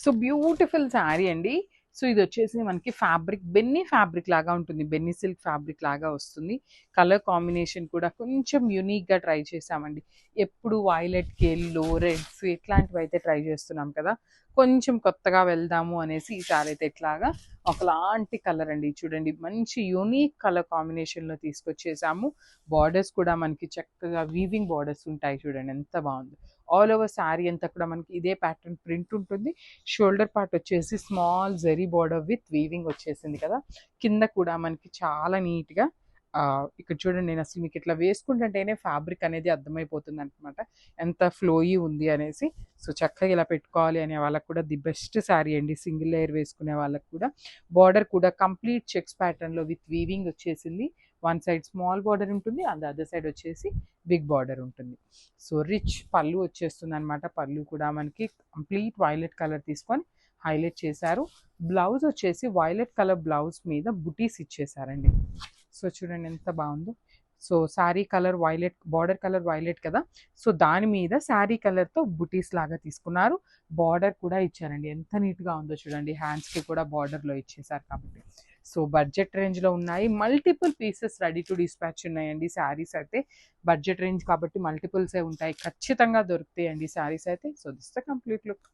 So beautiful sari అండి. So ఇది వచ్చేసి మనకి ఫ్యాబ్రిక్ బెన్నీ ఫ్యాబ్రిక్ లాగా ఉంటుంది. బెన్నీ సిల్క్ ఫ్యాబ్రిక్ లాగా వస్తుంది. కలర్ కాంబినేషన్ కూడా కొంచెం యూనిక్గా ట్రై చేసామండి. ఎప్పుడు వైలెట్కి ఎల్లో రెడ్స్ ఇట్లాంటివి అయితే ట్రై చేస్తున్నాం కదా, కొంచెం కొత్తగా వెళ్దాము అనేసి ఈ సారీ అయితే ఇట్లాగా ఒకలాంటి కలర్ అండి. చూడండి మంచి యూనిక్ కలర్ కాంబినేషన్లో తీసుకొచ్చేసాము. బార్డర్స్ కూడా మనకి చక్కగా వీవింగ్ బార్డర్స్ ఉంటాయి. చూడండి ఎంత బాగుంది. ఆల్ ఓవర్ శారీ అంతా కూడా మనకి ఇదే ప్యాటర్న్ ప్రింట్ ఉంటుంది. షోల్డర్ పార్ట్ వచ్చేసి small zari border with weaving వచ్చేసింది కదా. కింద కూడా మనకి చాలా నీట్గా ఇక్కడ చూడండి, నేను అసలు మీకు ఇట్లా వేసుకుంటుంటేనే ఫ్యాబ్రిక్ అనేది అర్థమైపోతుంది అనమాట ఎంత ఫ్లోయీ ఉంది అనేసి. సో చక్కగా ఇలా పెట్టుకోవాలి అనే వాళ్ళకు కూడా ది బెస్ట్ శారీ అండి. సింగిల్ లేయర్ వేసుకునే వాళ్ళకు కూడా. బార్డర్ కూడా కంప్లీట్ చెక్స్ ప్యాటర్న్లో విత్ వీవింగ్ వచ్చేసింది. వన్ సైడ్ స్మాల్ బార్డర్ ఉంటుంది, అండ్ అదర్ సైడ్ వచ్చేసి బిగ్ బార్డర్ ఉంటుంది. సో రిచ్ పళ్ళు వచ్చేస్తుంది అనమాట. పళ్ళు కూడా మనకి కంప్లీట్ వైలెట్ కలర్ తీసుకొని హైలైట్ చేశారు. బ్లౌజ్ వచ్చేసి వైలెట్ కలర్ బ్లౌజ్ మీద బుటీస్ ఇచ్చేసారండి. సో చూడండి ఎంత బాగుందో. So sari colour violet, border colour violet కదా, సో దాని మీద శారీ కలర్తో బుటీస్ లాగా తీసుకున్నారు. బార్డర్ కూడా ఇచ్చారండి. ఎంత నీట్గా ఉందో చూడండి. హ్యాండ్స్కి కూడా బార్డర్లో ఇచ్చేసారు కాబట్టి. సో బడ్జెట్ రేంజ్లో ఉన్నాయి. Multiple pieces ready to dispatch ఉన్నాయండి. శారీస్ అయితే బడ్జెట్ రేంజ్ కాబట్టి మల్టిపుల్సే ఉంటాయి. ఖచ్చితంగా దొరుకుతాయండి శారీస్ అయితే. So this the complete look.